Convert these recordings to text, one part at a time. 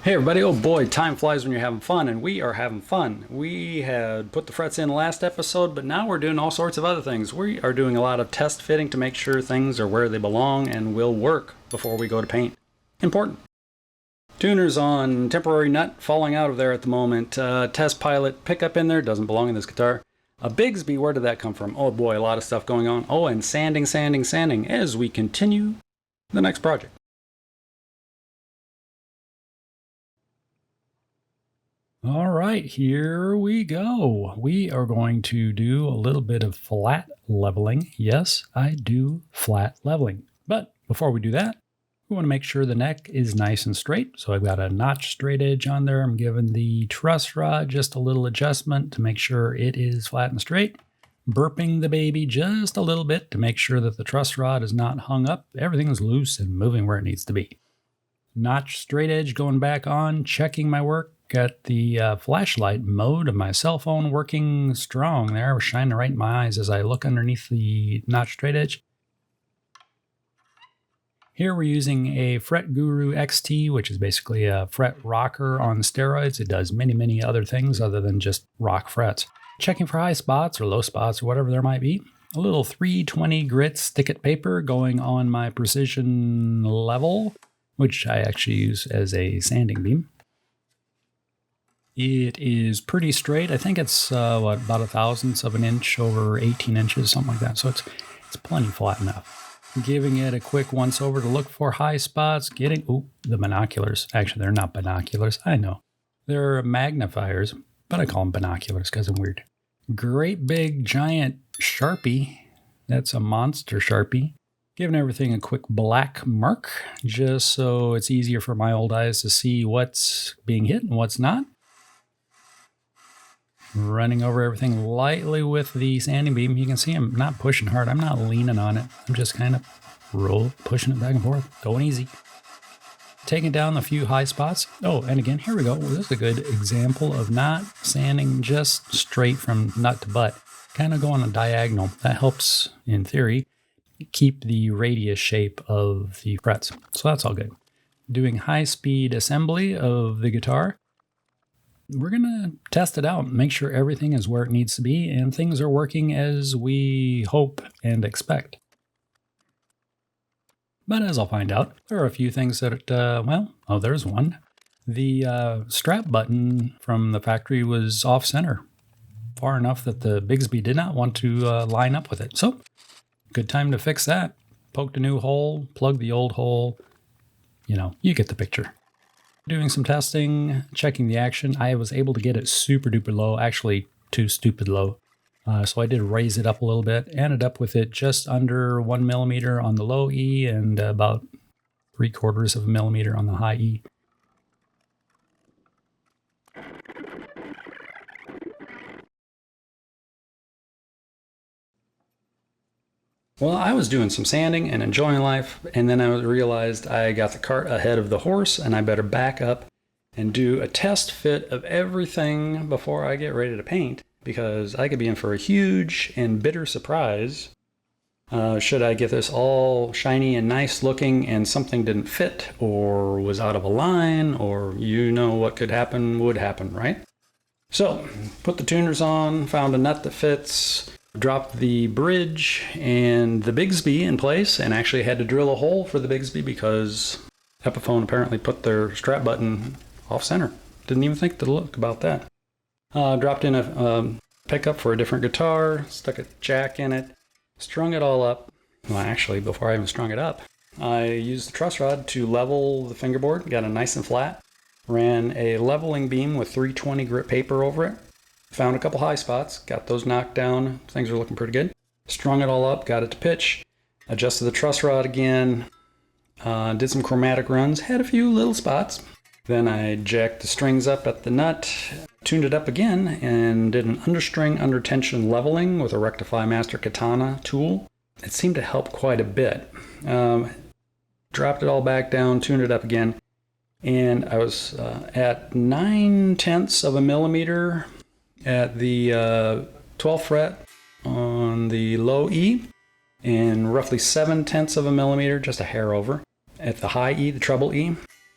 Hey everybody, oh boy, time flies when you're having fun, and we are having fun. We had put the frets in last episode, but now we're doing all sorts of other things. We are doing a lot of test fitting to make sure things are where they belong and will work before we go to paint. Important. Tuners on temporary nut falling out of there at the moment. Test pilot pickup in there, doesn't belong in this guitar. A Bigsby, where did that come from? Oh boy, a lot of stuff going on. Oh, and sanding as we continue the next project. All right, here we go. We are going to do a little bit of flat leveling. Yes, I do flat leveling. But before we do that, we want to make sure the neck is nice and straight. So I've got a notch straight edge on there. I'm giving the truss rod just a little adjustment to make sure it is flat and straight. Burping the baby just a little bit to make sure that the truss rod is not hung up. Everything is loose and moving where it needs to be. Notch straight edge going back on, checking my work. Got the flashlight mode of my cell phone working strong there. I was shining right in my eyes as I look underneath the notch straight edge. Here we're using a Fret Guru XT, which is basically a fret rocker on steroids. It does many, many other things other than just rock frets. Checking for high spots or low spots or whatever there might be. A little 320 grit stick-it paper going on my precision level, which I actually use as a sanding beam. It is pretty straight. I think it's about 1/1000th of an inch over 18 inches, something like that. So it's plenty flat enough. Giving it a quick once over to look for high spots. Getting the binoculars. Actually, they're not binoculars. I know they're magnifiers, but I call them binoculars because I'm weird. Great big giant Sharpie. That's a monster Sharpie. Giving everything a quick black mark, just so it's easier for my old eyes to see what's being hit and what's not. Running over everything lightly with the sanding beam. You can see I'm not pushing hard. I'm not leaning on it. I'm just kind of pushing it back and forth, going easy. Taking down a few high spots. Oh, and again, here we go. Well, this is a good example of not sanding just straight from nut to butt. Kind of going a diagonal. That helps, in theory, keep the radius shape of the frets. So that's all good. Doing high-speed assembly of the guitar. We're going to test it out, make sure everything is where it needs to be, and things are working as we hope and expect. But as I'll find out, there are a few things that, there's one. The strap button from the factory was off-center, far enough that the Bigsby did not want to line up with it. So, good time to fix that. Poked a new hole, plugged the old hole. You get the picture. Doing some testing, checking the action. I was able to get it super duper low, actually too stupid low. So I did raise it up a little bit. Ended up with it just under 1 millimeter on the low E and about 3/4 of a millimeter on the high E. Well, I was doing some sanding and enjoying life, and then I realized I got the cart ahead of the horse, and I better back up and do a test fit of everything before I get ready to paint, because I could be in for a huge and bitter surprise. Should I get this all shiny and nice looking and something didn't fit or was out of a line, or what could happen would happen, right? So, put the tuners on, found a nut that fits, dropped the bridge and the Bigsby in place, and actually had to drill a hole for the Bigsby because Epiphone apparently put their strap button off center. Didn't even think to look about that. Dropped in a pickup for a different guitar, stuck a jack in it, strung it all up. Well, actually, before I even strung it up, I used the truss rod to level the fingerboard, got it nice and flat, ran a leveling beam with 320 grit paper over it. Found a couple high spots, got those knocked down. Things are looking pretty good. Strung it all up, got it to pitch. Adjusted the truss rod again. Did some chromatic runs. Had a few little spots. Then I jacked the strings up at the nut. Tuned it up again and did an understring under tension leveling with a Rectify Master Katana tool. It seemed to help quite a bit. Dropped it all back down, tuned it up again. And I was at 9/10 of a millimeter at the 12th fret on the low E, and roughly 7/10 of a millimeter, just a hair over, at the high E, the treble E.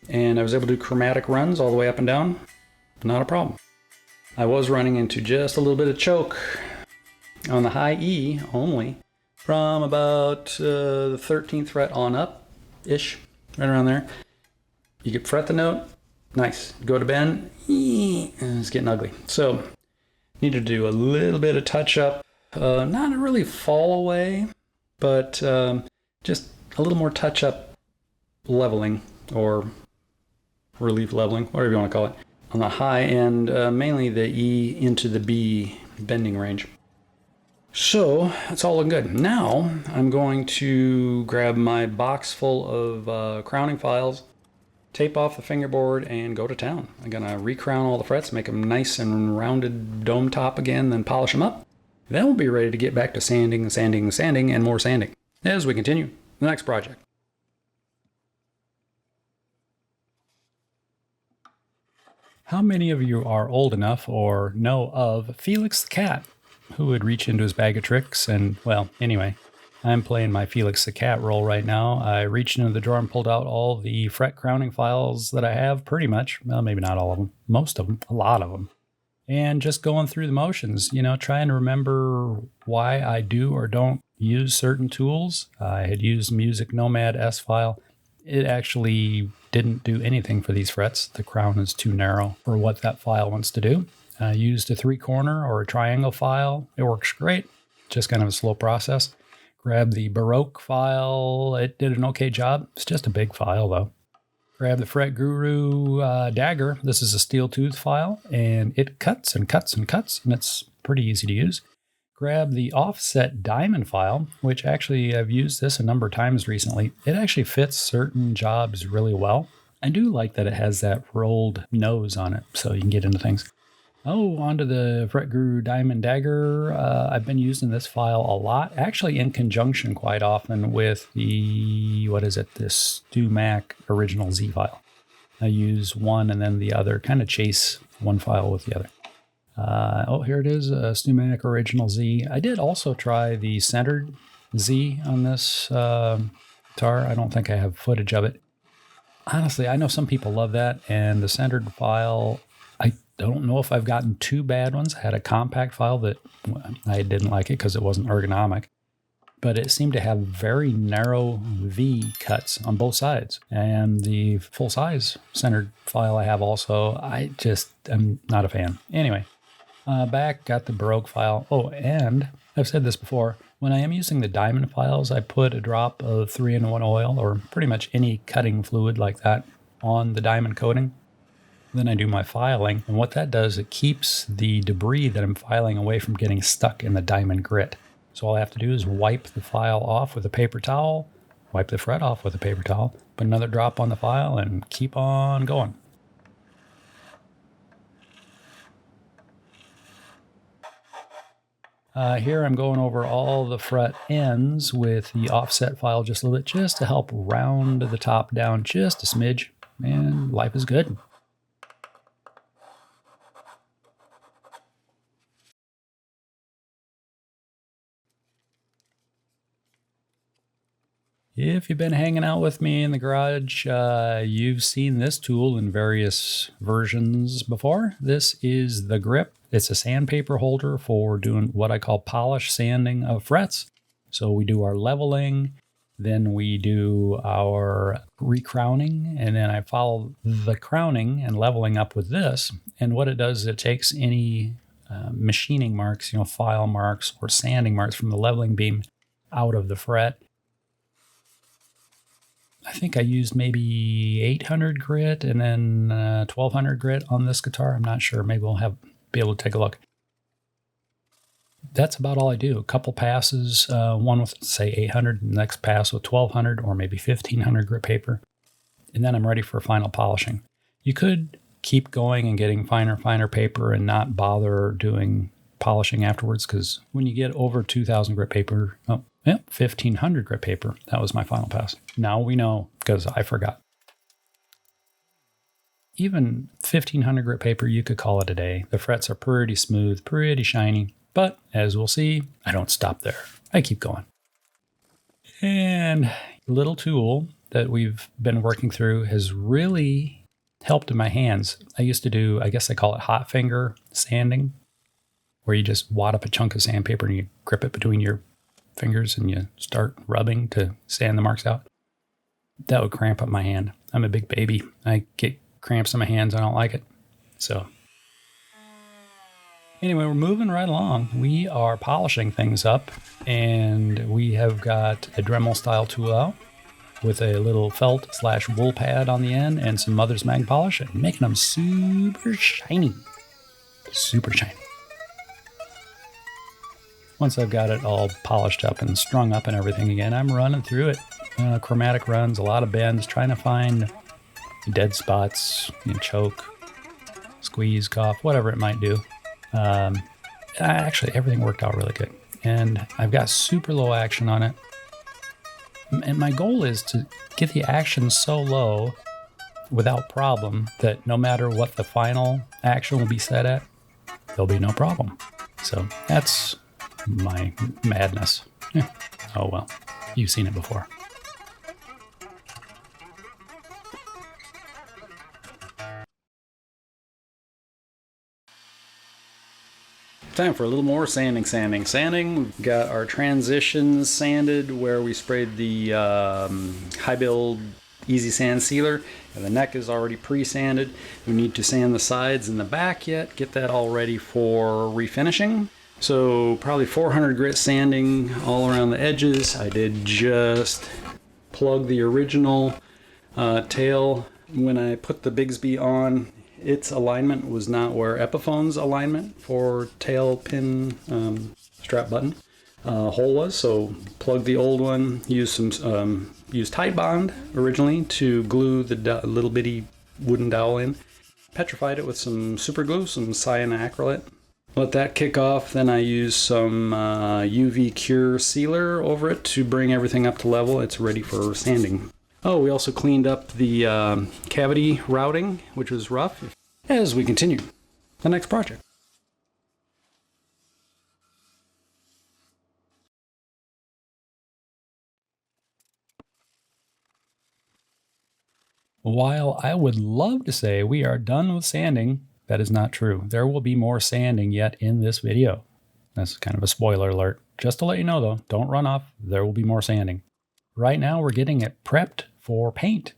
and I was able to do chromatic runs all the way up and down. Not a problem. I was running into just a little bit of choke on the high E only from about the 13th fret on up-ish, right around there. You could fret the note, nice. Go to bend, and it's getting ugly. So, need to do a little bit of touch-up. Not really fall away, but just a little more touch-up leveling, or relief leveling, whatever you want to call it. On the high end, mainly the E into the B bending range. So, that's all looking good. Now, I'm going to grab my box full of crowning files, tape off the fingerboard, and go to town. I'm going to recrown all the frets, make them nice and rounded dome top again, then polish them up. Then we'll be ready to get back to sanding, and more sanding as we continue the next project. How many of you are old enough or know of Felix the Cat, who would reach into his bag of tricks and, well, anyway, I'm playing my Felix the Cat role right now. I reached into the drawer and pulled out all the fret crowning files that I have, pretty much. Well, maybe not all of them. Most of them. A lot of them. And just going through the motions, trying to remember why I do or don't use certain tools. I had used Music Nomad S file. It actually didn't do anything for these frets. The crown is too narrow for what that file wants to do. I used a 3-corner or a triangle file. It works great. Just kind of a slow process. Grab the Baroque file. It did an okay job. It's just a big file, though. Grab the Fret Guru Dagger. This is a steel tooth file, and it cuts and cuts and cuts, and it's pretty easy to use. Grab the Offset Diamond file, which actually I've used this a number of times recently. It actually fits certain jobs really well. I do like that it has that rolled nose on it, so you can get into things. Oh, onto the Fret Guru Diamond Dagger. I've been using this file a lot, actually in conjunction quite often with the, the Stu Mac Original Z file. I use one and then the other, kind of chase one file with the other. Here it is, Stu Mac Original Z. I did also try the centered Z on this guitar. I don't think I have footage of it. Honestly, I know some people love that, and the centered file, I don't know if I've gotten two bad ones. I had a compact file that I didn't like it because it wasn't ergonomic, but it seemed to have very narrow V cuts on both sides. And the full-size centered file I have also, I'm not a fan. Anyway, back, got the Baroque file. Oh, and I've said this before, when I am using the diamond files, I put a drop of 3-in-1 oil, or pretty much any cutting fluid like that, on the diamond coating. Then I do my filing, and what that does, it keeps the debris that I'm filing away from getting stuck in the diamond grit. So all I have to do is wipe the file off with a paper towel, wipe the fret off with a paper towel, put another drop on the file, and keep on going. Here I'm going over all the fret ends with the offset file just a little bit, just to help round the top down just a smidge, and life is good. If you've been hanging out with me in the garage, you've seen this tool in various versions before. This is the grip. It's a sandpaper holder for doing what I call polish sanding of frets. So we do our leveling, then we do our recrowning, and then I follow the crowning and leveling up with this. And what it does is it takes any machining marks, file marks or sanding marks from the leveling beam out of the fret. I think I used maybe 800 grit and then 1200 grit on this guitar. I'm not sure. Maybe we'll be able to take a look. That's about all I do. A couple passes, one with, say, 800, the next pass with 1200 or maybe 1500 grit paper. And then I'm ready for final polishing. You could keep going and getting finer paper and not bother doing polishing afterwards, because when you get over 2000 grit paper, 1500 grit paper, that was my final pass. Now we know, because I forgot. Even 1500 grit paper, you could call it a day. The frets are pretty smooth, pretty shiny, but as we'll see, I don't stop there. I keep going. And little tool, that we've been working through has really helped in my hands. I used to do, I guess they call it hot finger sanding, where you just wad up a chunk of sandpaper and you grip it between your fingers and you start rubbing to sand the marks out. That would cramp up my hand. I'm a big baby. I get cramps in my hands. I don't like it. So anyway, we're moving right along. We are polishing things up, and we have got a Dremel style tool out with a little felt/wool pad on the end and some Mother's Mag polish, and making them super shiny. Super shiny. Once I've got it all polished up and strung up and everything again, I'm running through it. Chromatic runs, a lot of bends, trying to find dead spots, choke, squeeze, cough, whatever it might do. Actually, everything worked out really good. And I've got super low action on it. And my goal is to get the action so low without problem that no matter what the final action will be set at, there'll be no problem. So that's my madness. Oh well, you've seen it before. Time for a little more sanding. We've got our transitions sanded where we sprayed the high build easy sand sealer, and the neck is already pre-sanded. We need to sand the sides and the back yet, get that all ready for refinishing. So probably 400 grit sanding all around the edges. I did just plug the original tail. When I put the Bigsby on, its alignment was not where Epiphone's alignment for tail pin strap button hole was. So plugged the old one, used Tide Bond originally to glue the little bitty wooden dowel in. Petrified it with some super glue, some cyanoacrylate. Let that kick off. Then I used some UV Cure sealer over it to bring everything up to level. It's ready for sanding. Oh, we also cleaned up the cavity routing, which was rough, as we continue the next project. While I would love to say we are done with sanding, that is not true. There will be more sanding yet in this video. That's kind of a spoiler alert. Just to let you know though, don't run off. There will be more sanding. Right now we're getting it prepped for paint.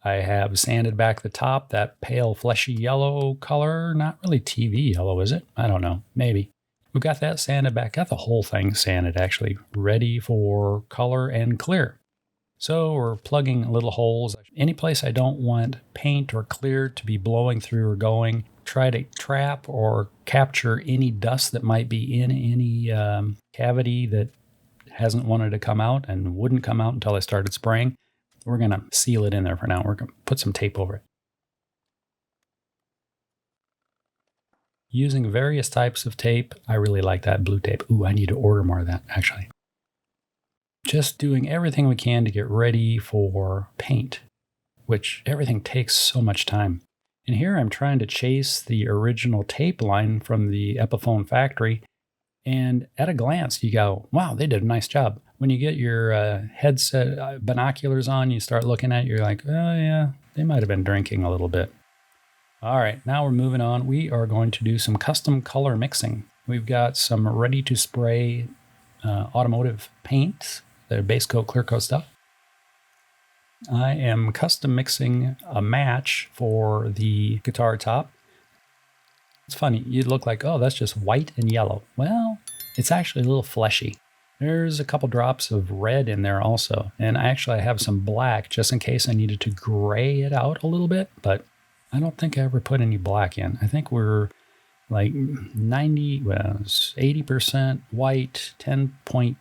I have sanded back the top, that pale fleshy yellow color. Not really TV yellow, is it? I don't know. Maybe. We've got that sanded back. Got the whole thing sanded actually, ready for color and clear. So we're plugging little holes. Any place I don't want paint or clear to be blowing through or going, try to trap or capture any dust that might be in any cavity that hasn't wanted to come out and wouldn't come out until I started spraying. We're going to seal it in there for now. We're going to put some tape over it. Using various types of tape. I really like that blue tape. Ooh, I need to order more of that, actually. Just doing everything we can to get ready for paint, which everything takes so much time. And here I'm trying to chase the original tape line from the Epiphone factory. And at a glance, you go, wow, they did a nice job. When you get your headset binoculars on, you start looking at it, you're like, oh yeah, they might have been drinking a little bit. All right, now we're moving on. We are going to do some custom color mixing. We've got some ready to spray automotive paints, the base coat, clear coat stuff. I am custom mixing a match for the guitar top. It's funny, you'd look like, oh, that's just white and yellow. Well, it's actually a little fleshy. There's a couple drops of red in there also. And I have some black just in case I needed to gray it out a little bit, but I don't think I ever put any black in. I think we're like 80% white, 10 point,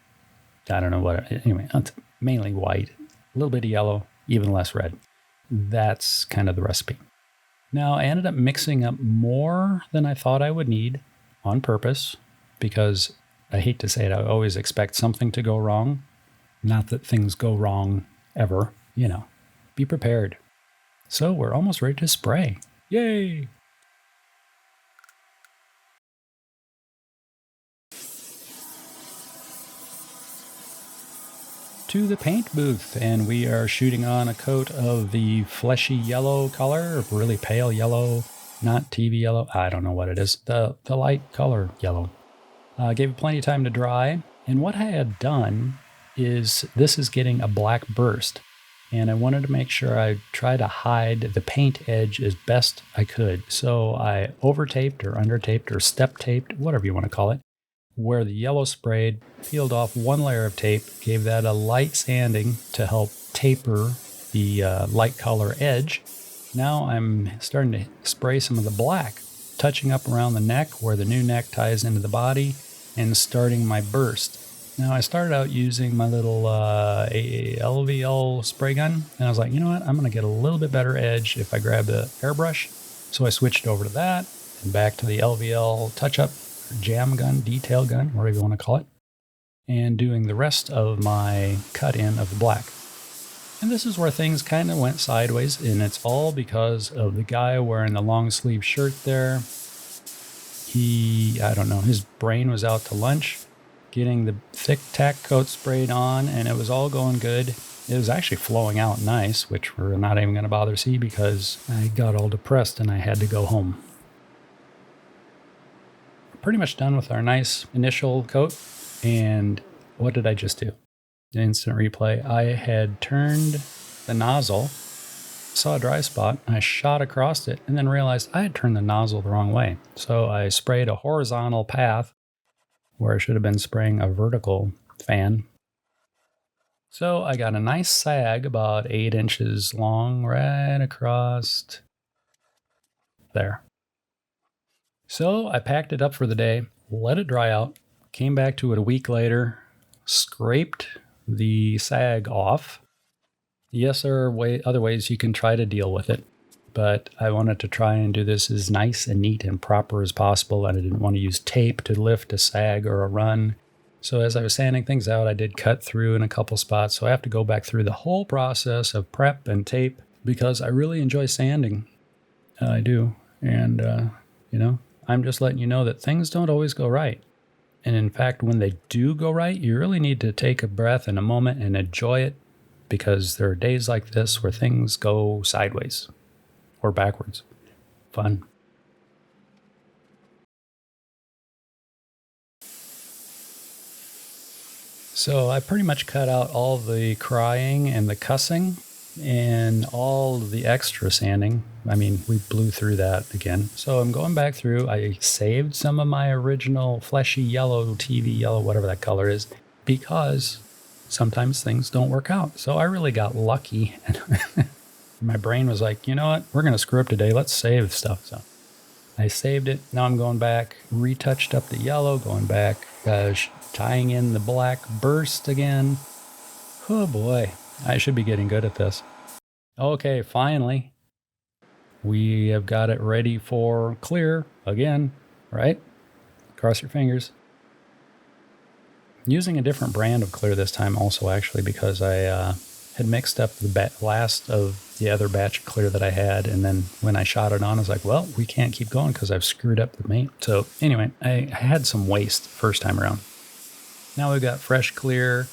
I don't know what, anyway, mainly white, a little bit of yellow, even less red. That's kind of the recipe. Now, I ended up mixing up more than I thought I would need on purpose because I hate to say it, I always expect something to go wrong. Not that things go wrong ever, be prepared. So we're almost ready to spray. Yay! to the paint booth, and we are shooting on a coat of the fleshy yellow color, really pale yellow, not TV yellow. I don't know what it is. The light color yellow. Gave it plenty of time to dry. And what I had done is this is getting a black burst. And I wanted to make sure I try to hide the paint edge as best I could. So I over-taped or under-taped or step-taped, whatever you want to call it, where the yellow sprayed, peeled off one layer of tape, gave that a light sanding to help taper the light color edge. Now I'm starting to spray some of the black, touching up around the neck where the new neck ties into the body, and starting my burst. Now, I started out using my little LVL spray gun, and I was like, you know what? I'm going to get a little bit better edge if I grab the airbrush. So I switched over to that and back to the LVL touch-up jam gun, detail gun, whatever you want to call it, and doing the rest of my cut-in of the black. And this is where things kind of went sideways, and it's all because of the guy wearing the long-sleeve shirt there. I don't know, his brain was out to lunch, getting the thick tack coat sprayed on, and it was all going good. It was actually flowing out nice, which we're not even going to bother see because I got all depressed and I had to go home. Pretty much done with our nice initial coat, and what did I just do? Instant replay. I had turned the nozzle, saw a dry spot, I shot across it, and then realized I had turned the nozzle the wrong way. So I sprayed a horizontal path where I should have been spraying a vertical fan. So I got a nice sag about 8 inches long right across there. So I packed it up for the day, let it dry out, came back to it a week later, scraped the sag off. Yes, there are other ways you can try to deal with it, but I wanted to try and do this as nice and neat and proper as possible, and I didn't want to use tape to lift a sag or a run. So as I was sanding things out, I did cut through in a couple spots, so I have to go back through the whole process of prep and tape because I really enjoy sanding. I do, and, I'm just letting you know that things don't always go right. And in fact, when they do go right, you really need to take a breath and a moment and enjoy it, because there are days like this where things go sideways or backwards. Fun. So I pretty much cut out all the crying and the cussing and all the extra sanding. I mean, we blew through that again. So I'm going back through. I saved some of my original fleshy yellow, TV yellow, whatever that color is, because sometimes things don't work out. So I really got lucky. And my brain was like, you know what? We're going to screw up today. Let's save stuff. So I saved it. Now I'm going back, retouched up the yellow, going back, tying in the black burst again. Oh boy, I should be getting good at this. Okay, finally, we have got it ready for clear again, right? Cross your fingers. Using a different brand of clear this time also, actually, because I had mixed up the last of the other batch of clear that I had, and then when I shot it on, I was like, well, we can't keep going because I've screwed up the paint. So anyway, I had some waste the first time around. Now we've got fresh clear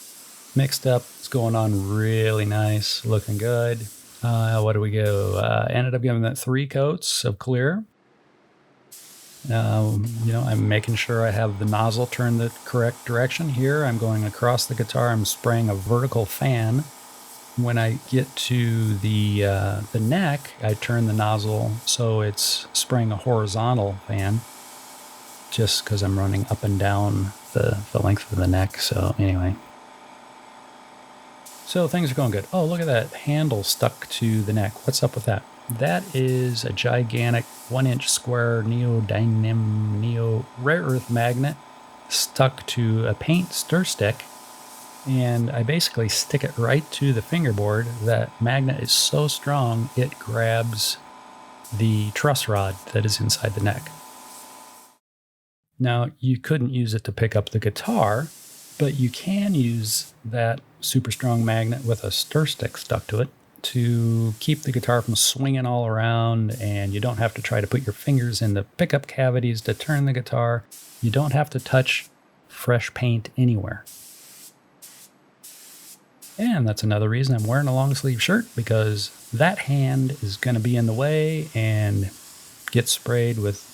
mixed up. It's going on really nice, looking good. What do we go? Ended up giving that 3 coats of clear. I'm making sure I have the nozzle turned the correct direction. Here, I'm going across the guitar. I'm spraying a vertical fan. When I get to the neck, I turn the nozzle so it's spraying a horizontal fan, just because I'm running up and down the length of the neck. So anyway. So things are going good. Oh, look at that handle stuck to the neck. What's up with that? That is a gigantic 1-inch square neodymium rare earth magnet stuck to a paint stir stick. And I basically stick it right to the fingerboard. That magnet is so strong, it grabs the truss rod that is inside the neck. Now, you couldn't use it to pick up the guitar, but you can use that super strong magnet with a stir stick stuck to it to keep the guitar from swinging all around, and you don't have to try to put your fingers in the pickup cavities to turn the guitar. You don't have to touch fresh paint anywhere. And that's another reason I'm wearing a long sleeve shirt, because that hand is going to be in the way and get sprayed with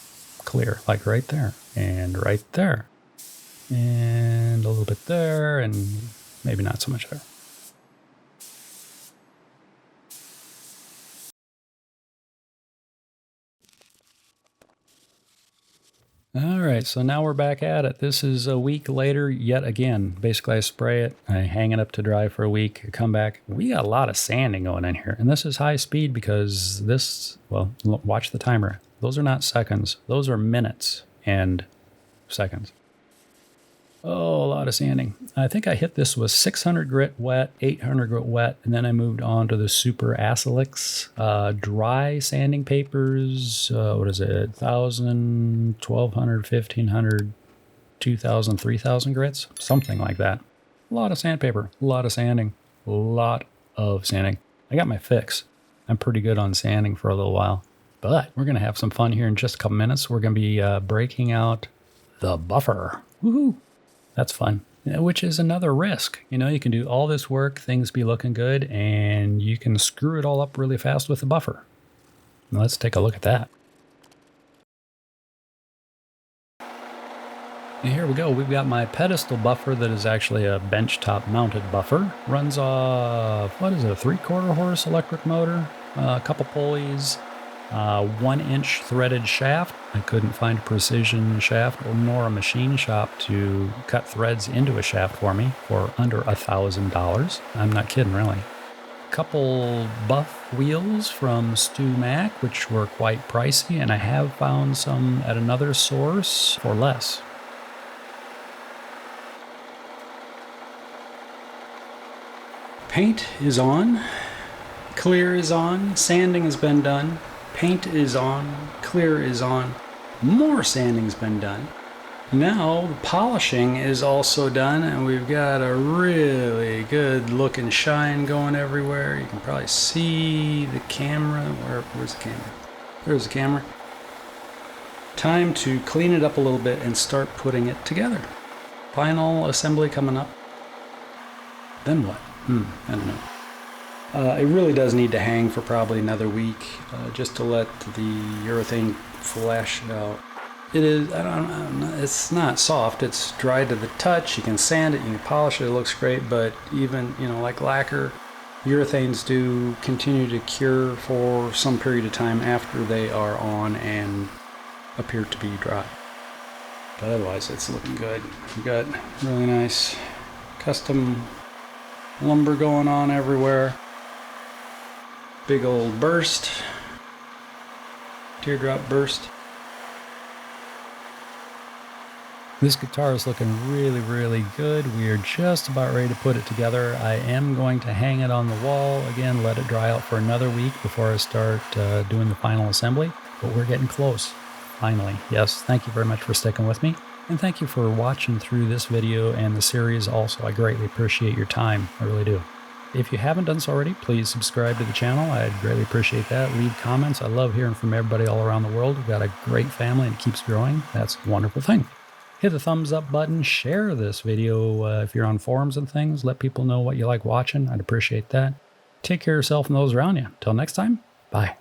clear, like right there and right there and a little bit there and maybe not so much there. All right, so now we're back at it. This is a week later yet again. Basically, I spray it, I hang it up to dry for a week, I come back. We got a lot of sanding going in here, and this is high speed because this, well, watch the timer. Those are not seconds. Those are minutes and seconds. Oh, a lot of sanding. I think I hit this with 600 grit wet, 800 grit wet, and then I moved on to the Super Acelix dry sanding papers. What is it? 1,000, 1,200, 1,500, 2,000, 3,000 grits? Something like that. A lot of sandpaper, a lot of sanding, a lot of sanding. I got my fix. I'm pretty good on sanding for a little while. But we're going to have some fun here in just a couple minutes. We're going to be breaking out the buffer. Woohoo! That's fun, which is another risk. You know, you can do all this work, things be looking good, and you can screw it all up really fast with the buffer. Now let's take a look at that. And here we go. We've got my pedestal buffer that is actually a benchtop mounted buffer. Runs off, what is it, a 3/4 horse electric motor, a couple pulleys, 1-inch threaded shaft. I couldn't find a precision shaft nor a machine shop to cut threads into a shaft for me for under $1,000. I'm not kidding, really. Couple buff wheels from Stu Mac, which were quite pricey, and I have found some at another source for less. Paint is on, clear is on, sanding has been done. Paint is on, clear is on, more sanding's been done. Now the polishing is also done, and we've got a really good looking shine going everywhere. You can probably see the camera. Where's the camera? There's the camera. Time to clean it up a little bit and start putting it together. Final assembly coming up. Then what? I don't know. It really does need to hang for probably another week, just to let the urethane flesh out. It is, it's not soft, it's dry to the touch. You can sand it, you can polish it, it looks great, but even, like lacquer, urethanes do continue to cure for some period of time after they are on and appear to be dry. But otherwise, it's looking good. We've got really nice custom lumber going on everywhere. Big old burst, teardrop burst. This guitar is looking really, really good. We are just about ready to put it together. I am going to hang it on the wall again, let it dry out for another week before I start doing the final assembly. But we're getting close, finally. Yes, thank you very much for sticking with me. And thank you for watching through this video and the series also. I greatly appreciate your time. I really do. If you haven't done so already, please subscribe to the channel. I'd greatly appreciate that. Leave comments. I love hearing from everybody all around the world. We've got a great family and it keeps growing. That's a wonderful thing. Hit the thumbs up button. Share this video if you're on forums and things. Let people know what you like watching. I'd appreciate that. Take care of yourself and those around you. Until next time, bye.